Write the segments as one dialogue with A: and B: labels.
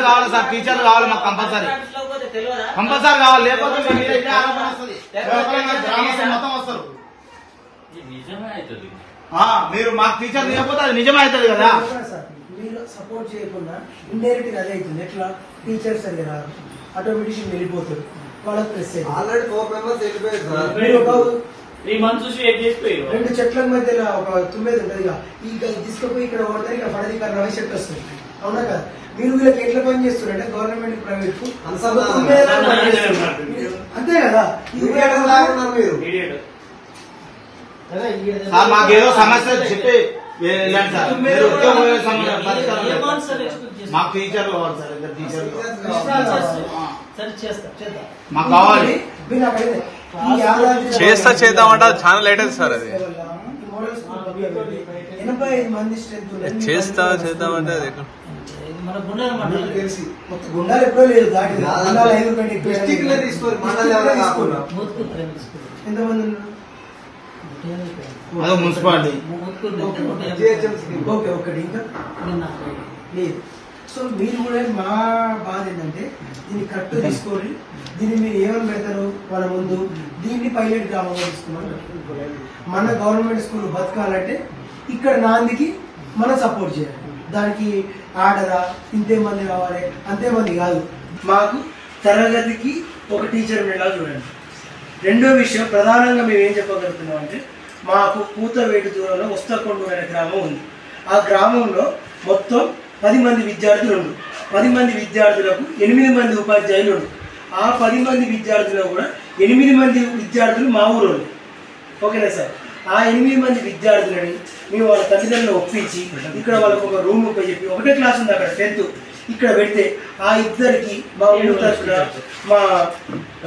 A: కావాలి సార్, టీచర్లు కావాలి మాకు కంపల్సరీ కావాలి, లేకపోతే మొత్తం వస్తారు. మీరు మాకు టీచర్ లేకపోతే అది నిజమే అవుతుంది కదా.
B: మీరు సపోర్ట్ చేయకుండా ఇండైరెక్ట్ గా అదే అవుతుంది. ఎట్లా టీచర్స్ అని రారు, ఆటోమేటిక్ వెళ్ళిపోతారు. వాళ్ళకి ప్రెస్
C: ఆల్రెడీ 4 మెంబర్స్ వెళ్ళిపోయారు.
B: 2 చెట్ల మధ్యలో ఒక 9 ఉంటుంది. ఇక తీసుకుపోయి ఇక్కడ పడతారు, ఇక్కడ పడది ఇక్కడ రవి చెట్టు వస్తుంది. అవునా కదా? మీరు వీళ్ళకి ఎట్లా పని చేస్తున్నారంటే గవర్నమెంట్ ప్రైవేట్ అంతే కదా.
A: మాకేదో సమస్య చెప్పి మాకు టీచర్ కావాలి సార్, టీచర్ మాకు కావాలి.
D: చేద్దామంటే చాలా లేట్ అవుతుంది సార్. అది
B: 85 మంది స్ట్రెంత్
D: చేద్దామంటే
B: తెలిసి గుండాలు ఎప్పుడో లేదు దాటి ఎంతమంది
A: మున్సిపాలిటీ
B: ఓకే ఒకటి ఇంకా లేదు. సో మీరు కూడా మా బాధ ఏంటంటే దీన్ని కరెక్ట్ తీసుకోండి. దీన్ని మీరు ఏమని పెడతారు వాళ్ళ ముందు, దీన్ని పైలట్ గ్రామంగా తీసుకున్నాం. మన గవర్నమెంట్ స్కూల్ బతకాలంటే ఇక్కడ నాందికి మనం సపోర్ట్ చేయాలి. దానికి ఆర్డరా ఇంతే మంది కావాలి అంతే మంది కాదు. మాకు తరగతికి ఒక టీచర్ ఉండేలా చూడండి. రెండో విషయం ప్రధానంగా మేము ఏం చెప్పగలుగుతున్నాం అంటే మాకు పూతవేటు దూరంలో వస్తకొండూరు అనే గ్రామం ఉంది. ఆ గ్రామంలో మొత్తం 10 మంది విద్యార్థులు ఉండు. 10 మంది విద్యార్థులకు 8 మంది ఉపాధ్యాయులు ఉండు. ఆ 10 మంది విద్యార్థులు కూడా 8 మంది విద్యార్థులు మా ఊరు. ఓకేనా సార్? ఆ 8 మంది విద్యార్థులని మేము వాళ్ళ తల్లిదండ్రులు ఒప్పించి ఇక్కడ వాళ్ళకు ఒక రూమ్ చెప్పి ఒకటే క్లాస్ ఉంది అక్కడ 10th ఇక్కడ పెడితే ఆ ఇద్దరికి మా ఊరు తరఫున మా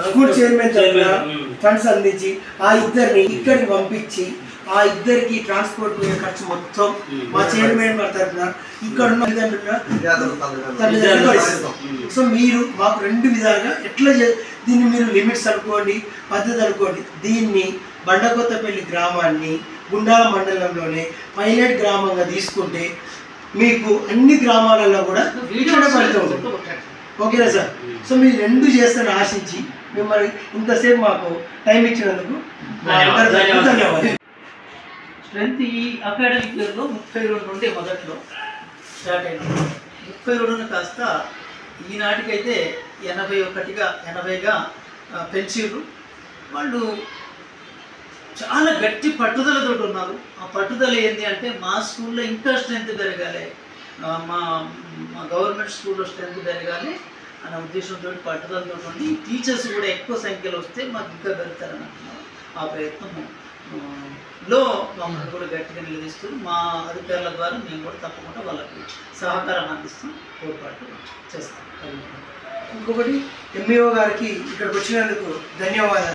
B: స్కూల్ చైర్మన్ తరఫున ఫండ్స్ అందించి ఆ ఇద్దరిని ఇక్కడికి పంపించి ఆ ఇద్దరికి ట్రాన్స్పోర్ట్ ఖర్చు మొత్తం మా చైర్మన్ తరఫున ఇక్కడ ఉన్న తల్లిదండ్రులు. సో మీరు మాకు 2 విధాలుగా ఎట్లా దీన్ని మీరు లిమిట్స్ అనుకోండి, పద్ధతి అనుకోండి. దీన్ని బండకొత్తపల్లి గ్రామాన్ని గుండాల మండలంలోనే పైలట్ గ్రామంగా తీసుకుంటే మీకు అన్ని గ్రామాలలో కూడా ఫలితం. ఓకేనా సార్? సో మీరు 2 చేస్తారని ఆశించి మిమ్మల్ని ఇంతసేపు మాకు టైం ఇచ్చినందుకు ధన్యవాదాలు.
E: స్ట్రెంత్ ఈ అకాడమిక్ ఇయర్లో 32 నుండి మొదట్లో స్టార్ట్ అయింది. 32ను కాస్త ఈనాటికైతే 80గా పెంచారు. వాళ్ళు చాలా గట్టి పట్టుదలతో ఉన్నారు. ఆ పట్టుదల ఏంటి అంటే మా స్కూల్లో ఇంకా స్ట్రెంత్ పెరగాలి, మా గవర్నమెంట్ స్కూల్లో స్ట్రెంత్ పెరగాలి అనే ఉద్దేశంతో పట్టుదలతో ఉండి టీచర్స్ కూడా ఎక్కువ సంఖ్యలో వస్తే మాకు ఇంకా పెడతారని అంటున్నారు. ఆ ప్రయత్నంలో మమ్మల్ని కూడా గట్టిగా నిలదీస్తూ మా అధికారుల ద్వారా మేము కూడా తప్పకుండా వాళ్ళకి సహకారం అందిస్తాం, తోడ్పాటు చేస్తాం.
B: ఇంకొకటి ఎంఈఓ గారికి ఇక్కడికి వచ్చినందుకు ధన్యవాదాలు.